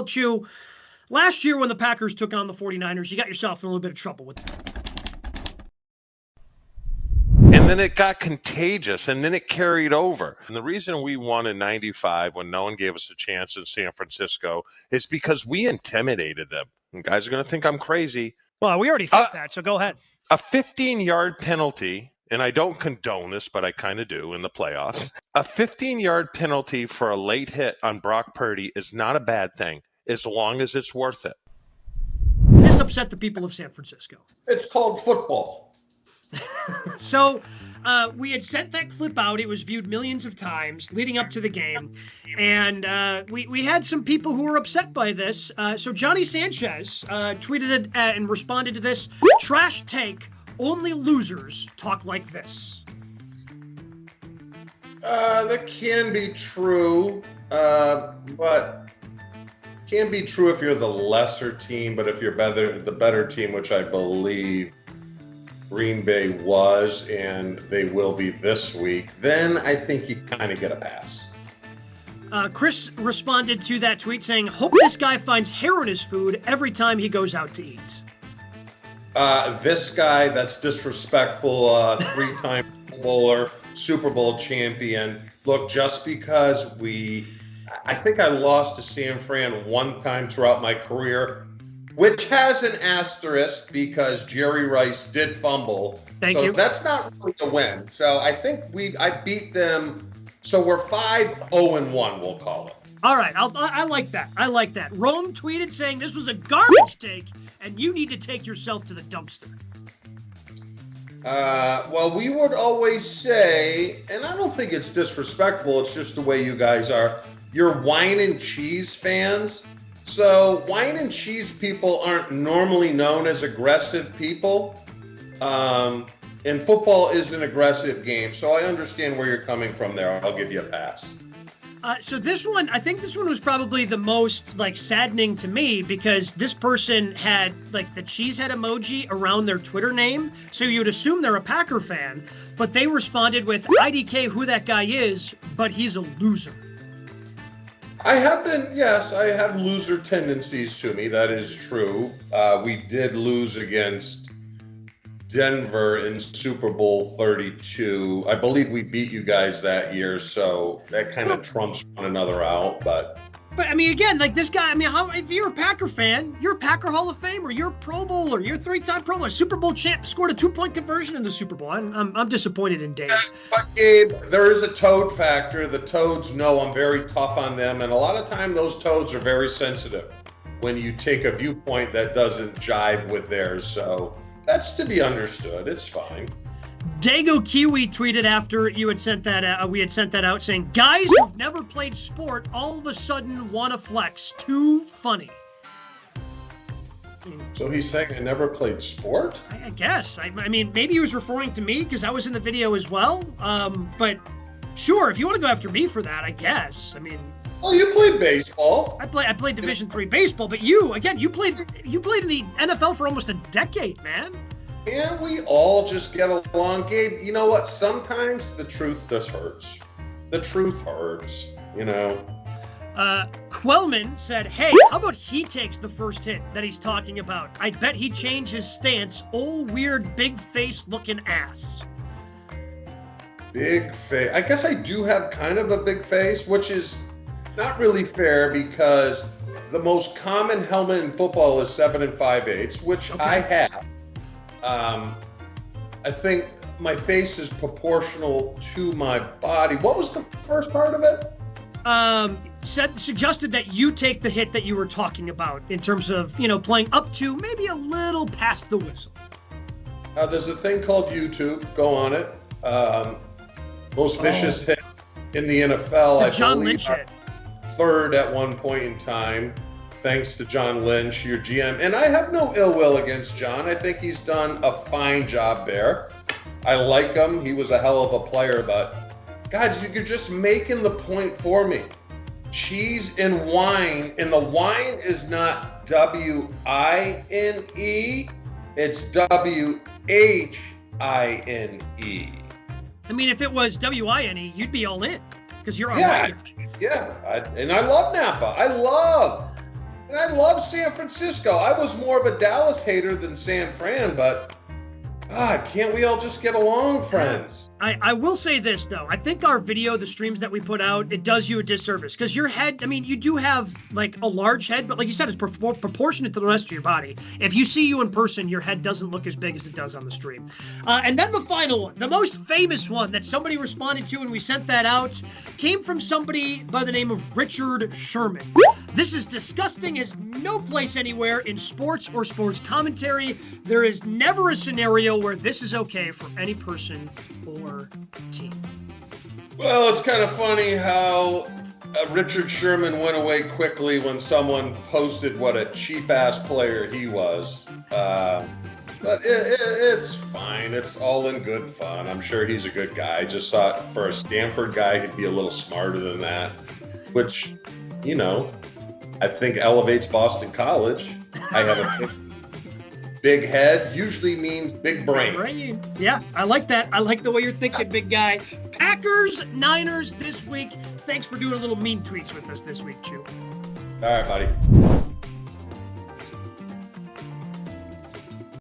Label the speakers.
Speaker 1: Well, Chew, last year when the Packers took on the 49ers, you got yourself in a little bit of trouble with that.
Speaker 2: And then it got contagious, and then it carried over. And the reason we won in 95 when no one gave us a chance in San Francisco is because we intimidated them. And guys are going to think I'm crazy.
Speaker 1: Well, we already think that, so go ahead.
Speaker 2: A 15-yard penalty, and I don't condone this, but I kind of do in the playoffs. A 15-yard penalty for a late hit on Brock Purdy is not a bad thing, as long as it's worth it.
Speaker 1: This upset the people of San Francisco.
Speaker 3: It's called football.
Speaker 1: So we had sent that clip out. It was viewed millions of times leading up to the game. And we had some people who were upset by this. So Johnny Sanchez tweeted and responded to this. Trash take. Only losers talk like this.
Speaker 3: That can be true, but can be true if you're the lesser team. But if you're the better team, which I believe Green Bay was, and they will be this week, then I think you kind of get a pass.
Speaker 1: Chris responded to that tweet saying, hope this guy finds hair in his food every time he goes out to eat.
Speaker 3: This guy, that's disrespectful, three-time bowler, Super Bowl champion. Look, just because I think I lost to San Fran one time throughout my career, which has an asterisk because Jerry Rice did fumble.
Speaker 1: Thank you.
Speaker 3: That's not really a win. So I think I beat them. So we're 5-0-1, we'll call it.
Speaker 1: All right. I like that. I like that. Rome tweeted saying this was a garbage take and you need to take yourself to the dumpster.
Speaker 3: Well, we would always say, and I don't think it's disrespectful, it's just the way you guys are, you're wine and cheese fans. So wine and cheese people aren't normally known as aggressive people. And football is an aggressive game. So I understand where you're coming from there. I'll give you a pass.
Speaker 1: So this one, I think this one was probably the most saddening to me because this person had the cheesehead emoji around their Twitter name. So you'd assume they're a Packer fan, but they responded with IDK who that guy is, but he's a loser.
Speaker 3: I have loser tendencies to me. That is true. We did lose against Denver in Super Bowl 32. I believe we beat you guys that year, so that kind of trumps one another out. But
Speaker 1: I mean, again, this guy, if you're a Packer fan, you're a Packer Hall of Famer, you're a Pro Bowler, you're a three-time Pro Bowler, Super Bowl champ, scored a 2-point conversion in the Super Bowl. I'm disappointed in Dave.
Speaker 3: But Gabe, there is a toad factor. The Toads know I'm very tough on them, and a lot of time those Toads are very sensitive when you take a viewpoint that doesn't jive with theirs. So that's to be understood. It's fine.
Speaker 1: Dago Kiwi tweeted after you had sent that we had sent that out saying, guys who've never played sport all of a sudden want to flex. Too funny.
Speaker 3: So he's saying I never played sport?
Speaker 1: I guess. I mean, maybe he was referring to me because I was in the video as well. But sure, if you want to go after me for that, I guess. I mean,
Speaker 3: well, you played baseball.
Speaker 1: I played Division III baseball, but you played in the NFL for almost a decade, man.
Speaker 3: And we all just get along. Gabe, you know what? Sometimes the truth just hurts. The truth hurts, you know.
Speaker 1: Quellman said, hey, how about he takes the first hit that he's talking about? I bet he'd change his stance. Old, weird, big face looking ass.
Speaker 3: Big face. I guess I do have kind of a big face, which is not really fair because the most common helmet in football is 7 5/8, which okay. I have. I think my face is proportional to my body. What was the first part of it?
Speaker 1: Suggested that you take the hit that you were talking about in terms of, playing up to maybe a little past the whistle.
Speaker 3: There's a thing called YouTube. Go on it. Most vicious hit in the NFL.
Speaker 1: The John Lynch hit.
Speaker 3: Third at one point in time. Thanks to John Lynch, your GM. And I have no ill will against John. I think he's done a fine job there. I like him. He was a hell of a player, but guys, you're just making the point for me. Cheese and wine, and the wine is not W-I-N-E, it's W-H-I-N-E.
Speaker 1: I mean, if it was W-I-N-E, you'd be all in, because you're all
Speaker 3: right. Yeah, and I love Napa. I love And I love San Francisco. I was more of a Dallas hater than San Fran, but God, can't we all just get along, friends?
Speaker 1: I will say this, though. I think our video, the streams that we put out, it does you a disservice because your head, I mean, you do have like a large head, but like you said, it's proportionate to the rest of your body. If you see you in person, your head doesn't look as big as it does on the stream. And then the final one, the most famous one that somebody responded to and we sent that out, came from somebody by the name of Richard Sherman. This is disgusting as no place anywhere in sports or sports commentary. There is never a scenario where this is okay for any person or team.
Speaker 3: Well, it's kind of funny how Richard Sherman went away quickly when someone posted what a cheap-ass player he was. But it's fine. It's all in good fun. I'm sure he's a good guy. I just thought for a Stanford guy, he'd be a little smarter than that, which, you know, I think elevates Boston College. I have a big head usually means big brain.
Speaker 1: Yeah, I like that. I like the way you're thinking, big guy. Packers, Niners this week. Thanks for doing a little mean tweets with us this week, Chew.
Speaker 3: All right, buddy.